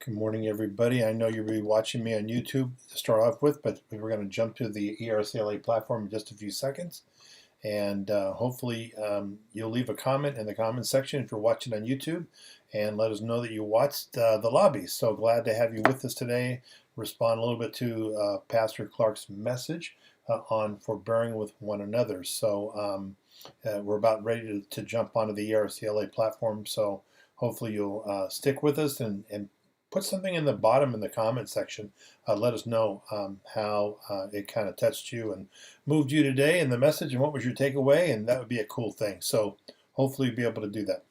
Good morning, everybody. I know you'll be watching me on YouTube to start off with, but we're going to jump to the ERCLA platform in just a few seconds. And hopefully you'll leave a comment in the comment section if you're watching on YouTube and let us know that you watched the lobby. So glad to have you with us today. Respond a little bit to Pastor Clark's message on forbearing with one another. So we're about ready to jump onto the ERCLA platform. So hopefully you'll stick with us and put something in the bottom in the comment section. Let us know how it kind of touched you and moved you today in the message and what was your takeaway, and that would be a cool thing. So hopefully you'll be able to do that.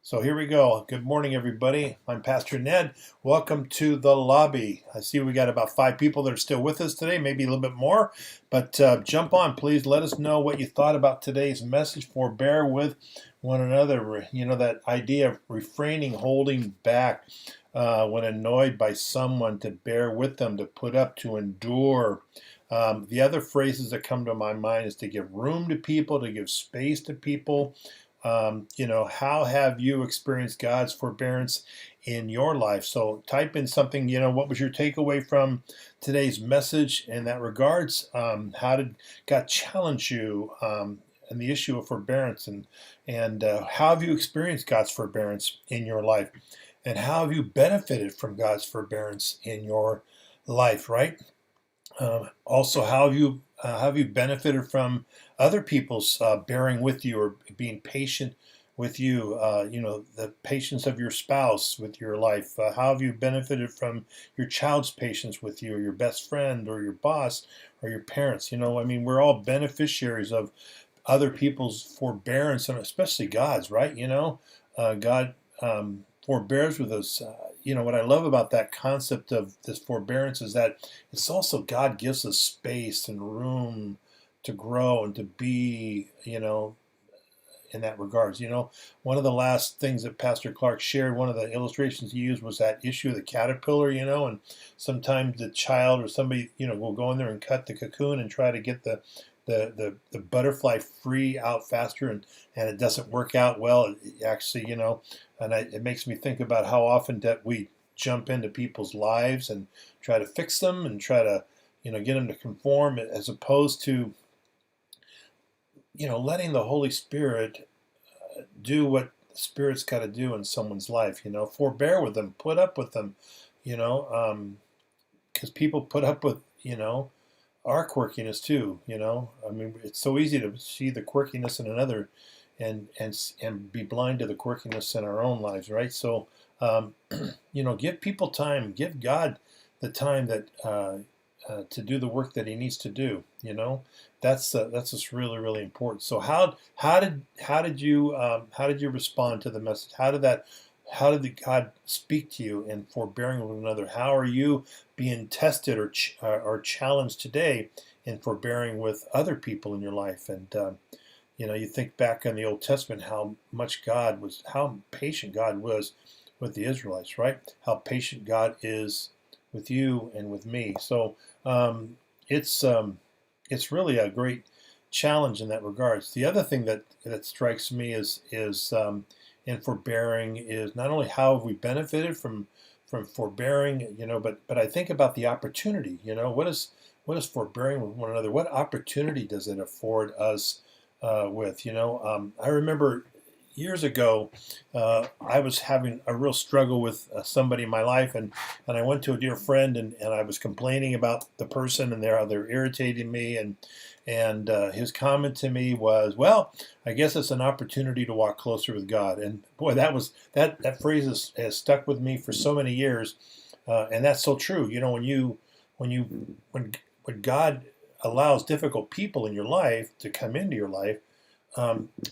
So here we go. Good morning, everybody. I'm Pastor Ned. Welcome to the lobby. I see we got about 5 people that are still with us today, maybe a little bit more, but jump on, please. Let us know what you thought about today's message. Forbear with one another. You know, that idea of refraining, holding back when annoyed by someone, to bear with them, to put up, to endure. The other phrases that come to my mind is to give room to people, to give space to people. How have you experienced God's forbearance in your life? So type in something, what was your takeaway from today's message in that regards? How did God challenge you in the issue of forbearance? And how have you experienced God's forbearance in your life? And how have you benefited from God's forbearance in your life, right? Also, how have you benefited from other people's bearing with you or being patient with you? The patience of your spouse with your life. How have you benefited from your child's patience with you, or your best friend, or your boss, or your parents? We're all beneficiaries of other people's forbearance, and especially God's, right? God forbears with us. What I love about that concept of this forbearance is that it's also God gives us space and room to grow and to be, in that regards. One of the last things that Pastor Clark shared, one of the illustrations he used was that issue of the caterpillar, and sometimes the child or somebody, will go in there and cut the cocoon and try to get the butterfly free out faster, and it doesn't work out well. It actually, it makes me think about how often that we jump into people's lives and try to fix them and try to, get them to conform, as opposed to, letting the Holy Spirit do what the Spirit's got to do in someone's life. Forbear with them, put up with them, because people put up with, our quirkiness too. It's so easy to see the quirkiness in another and be blind to the quirkiness in our own lives, right? So give people time, give God the time that to do the work that He needs to do. That's just really, really important. So how did you respond to the message? How did God speak to you in forbearing with one another? How are you being tested or challenged today in forbearing with other people in your life? And you think back on the Old Testament, how patient God was with the Israelites, right? How patient God is with you and with me. So it's really a great challenge in that regards. The other thing that strikes me is in forbearing is not only how have we benefited from forbearing, but I think about the opportunity. What is forbearing with one another? What opportunity does it afford us with? I remember years ago, I was having a real struggle with somebody in my life, and I went to a dear friend, and I was complaining about the person and how they're irritating me, and his comment to me was, "Well, I guess it's an opportunity to walk closer with God." And boy, that phrase has stuck with me for so many years, and that's so true. When God allows difficult people in your life to come into your life,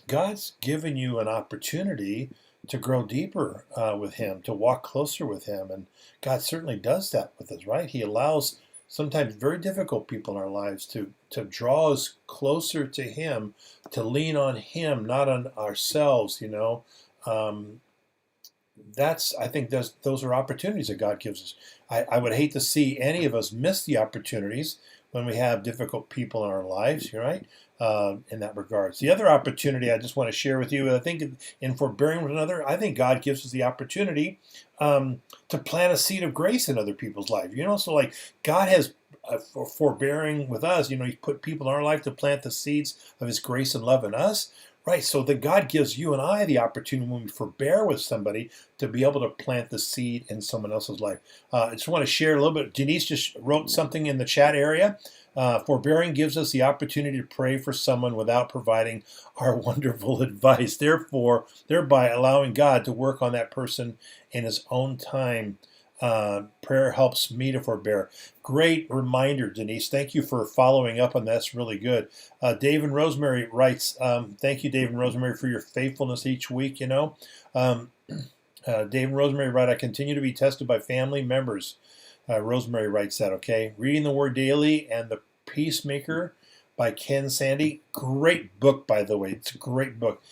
God's given you an opportunity to grow deeper with Him, to walk closer with Him. And God certainly does that with us, right? He allows sometimes very difficult people in our lives to draw us closer to Him, to lean on Him, not on ourselves, I think those are opportunities that God gives us. I would hate to see any of us miss the opportunities when we have difficult people in our lives, right? in that regards. The other opportunity I just want to share with you, I think in forbearing with another, I think God gives us the opportunity to plant a seed of grace in other people's life. So like God has for forbearing with us, He's put people in our life to plant the seeds of His grace and love in us. Right, so that God gives you and I the opportunity when we forbear with somebody to be able to plant the seed in someone else's life. I just want to share a little bit. Denise just wrote something in the chat area. Forbearing gives us the opportunity to pray for someone without providing our wonderful advice. Therefore, thereby allowing God to work on that person in His own time. Prayer helps me to forbear. Great reminder, Denise. Thank you for following up on that. That's really good. Dave and Rosemary writes, thank you, Dave and Rosemary, for your faithfulness each week. Dave and Rosemary write, I continue to be tested by family members. Rosemary writes that, okay. Reading the Word daily and The Peacemaker by Ken Sande. Great book, by the way. It's a great book.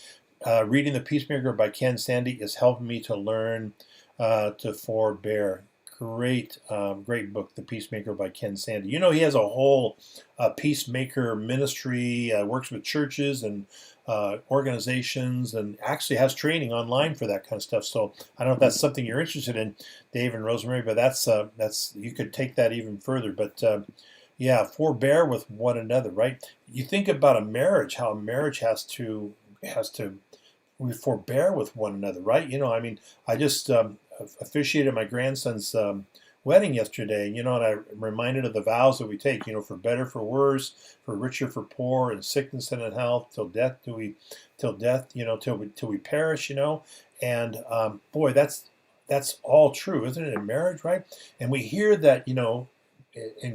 Reading The Peacemaker by Ken Sande is helping me to learn to forbear. Great book, The Peacemaker by Ken Sande. He has a whole peacemaker ministry, works with churches and organizations, and actually has training online for that kind of stuff. So I don't know if that's something you're interested in, Dave and Rosemary, but that's you could take that even further. But yeah, forbear with one another, right? You think about a marriage, how a marriage has to we forbear with one another, right? I just officiated my grandson's wedding yesterday, and I'm reminded of the vows that we take, for better, for worse, for richer, for poor, in sickness and in health, till death, till we perish, and boy, that's all true, isn't it, in marriage, right? And we hear that, in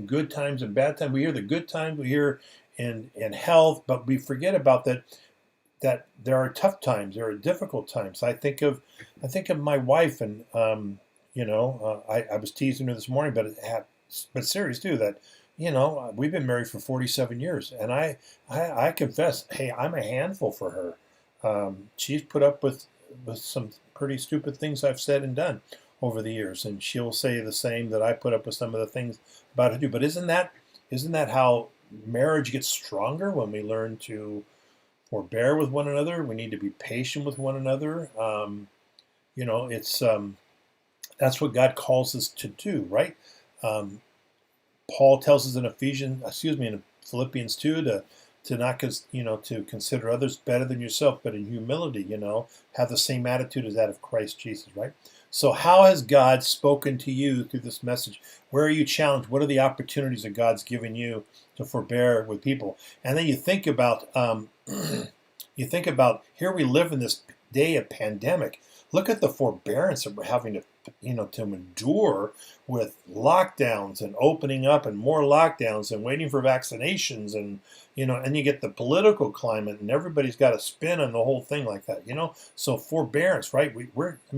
good times and bad times. We hear the good times, we hear in health, but we forget about that there are tough times, there are difficult times. I think of my wife, and I was teasing her this morning, but serious too, that we've been married for 47 years, and I confess, hey, I'm a handful for her. She's put up with some pretty stupid things I've said and done over the years, and she'll say the same, that I put up with some of the things about her too. But isn't that how marriage gets stronger, when we learn to forbear with one another? We need to be patient with one another. It's that's what God calls us to do, right? Paul tells us in Philippians 2 to not to consider others better than yourself, but in humility, have the same attitude as that of Christ Jesus, right? So how has God spoken to you through this message? Where are you challenged? What are the opportunities that God's given you to forbear with people? And then you think about here we live in this day of pandemic. Look at the forbearance that we're having to endure with lockdowns and opening up and more lockdowns and waiting for vaccinations, and and you get the political climate, and everybody's got a spin on the whole thing like that. So forbearance, right?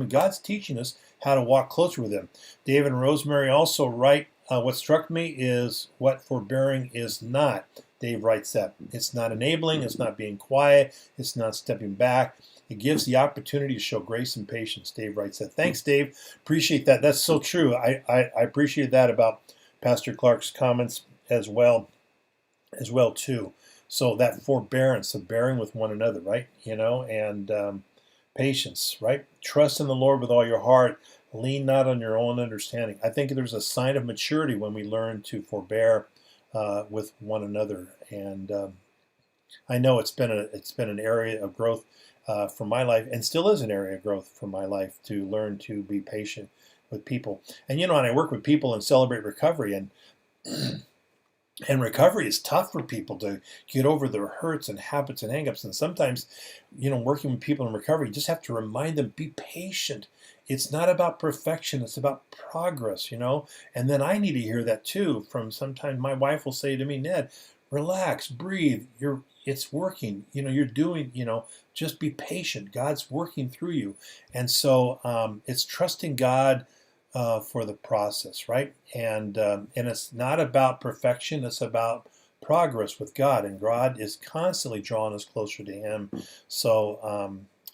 God's teaching us how to walk closer with Him. David and Rosemary also write, what struck me is what forbearing is not. Dave writes that it's not enabling, it's not being quiet, it's not stepping back. It gives the opportunity to show grace and patience. Dave writes that. Thanks, Dave. Appreciate that. That's so true. I appreciate that about Pastor Clark's comments as well too. So that forbearance of bearing with one another, right? And patience, right? Trust in the Lord with all your heart. Lean not on your own understanding. I think there's a sign of maturity when we learn to forbear with one another. And I know it's been an area of growth for my life, and still is an area of growth for my life, to learn to be patient with people. And and I work with people and Celebrate Recovery, and and recovery is tough for people to get over their hurts and habits and hangups. And sometimes, working with people in recovery, you just have to remind them, be patient. It's not about perfection, it's about progress, And then I need to hear that too. From sometimes my wife will say to me, Ned, relax, breathe. It's working. You're doing. Just be patient. God's working through you, and so it's trusting God for the process, right? And it's not about perfection. It's about progress with God, and God is constantly drawing us closer to Him. So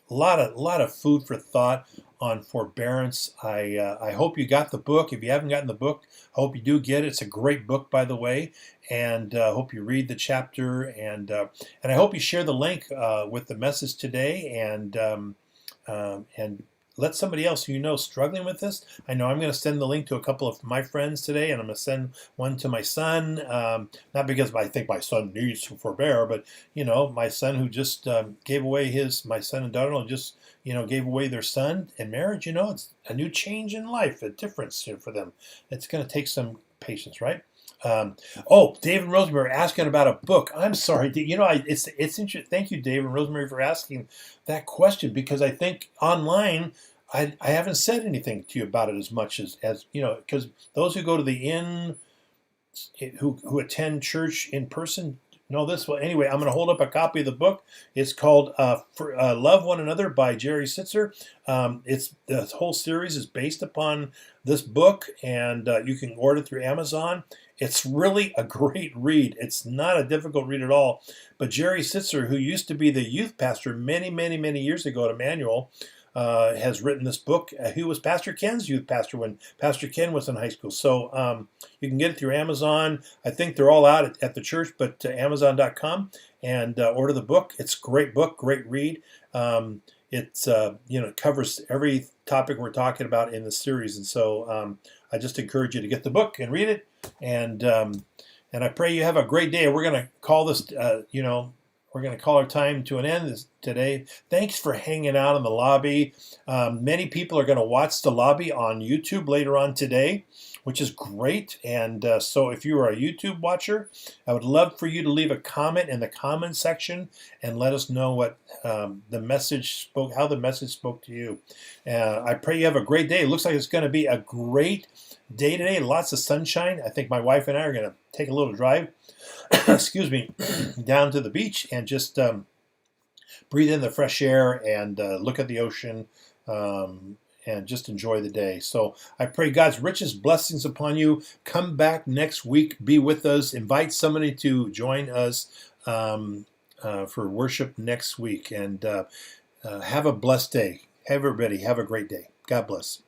a lot of food for thought on forbearance. I hope you got the book. If you haven't gotten the book, I hope you do get it. It's a great book, by the way, and I hope you read the chapter, and I hope you share the link with the message today, and let somebody else who you know struggling with this. I know I'm going to send the link to a couple of my friends today, and I'm going to send one to my son, not because I think my son needs to forbear, but, my son who just gave away my son and daughter-in-law just, gave away their son in marriage. It's a new change in life, a difference for them. It's going to take some patience, right? David and Rosemary are asking about a book. I'm sorry. It's interesting. Thank you, David and Rosemary, for asking that question, because I think online I haven't said anything to you about it as much as because those who go to the inn, who attend church in person, know this. Well, anyway, I'm going to hold up a copy of the book. It's called Love One Another by Jerry Sitzer. The whole series is based upon this book, and you can order it through Amazon. It's really a great read. It's not a difficult read at all. But Jerry Sitzer, who used to be the youth pastor many, many, many years ago at Emmanuel, has written this book. He was Pastor Ken's youth pastor when Pastor Ken was in high school. So you can get it through Amazon. I think they're all out at the church, but Amazon.com, and order the book. It's a great book, great read. It covers every topic we're talking about in the series, and so I just encourage you to get the book and read it. And I pray you have a great day. We're going to call this, we're going to call our time to an end today. Thanks for hanging out in the lobby. Many people are going to watch the lobby on YouTube later on today, which is great. And so if you are a YouTube watcher, I would love for you to leave a comment in the comment section and let us know what how the message spoke to you. I pray you have a great day. It looks like it's going to be a great day today. Lots of sunshine. I think my wife and I are going to take a little drive, excuse me, down to the beach and just breathe in the fresh air and look at the ocean and just enjoy the day. So I pray God's richest blessings upon you. Come back next week. Be with us. Invite somebody to join us for worship next week. And have a blessed day. Everybody, have a great day. God bless.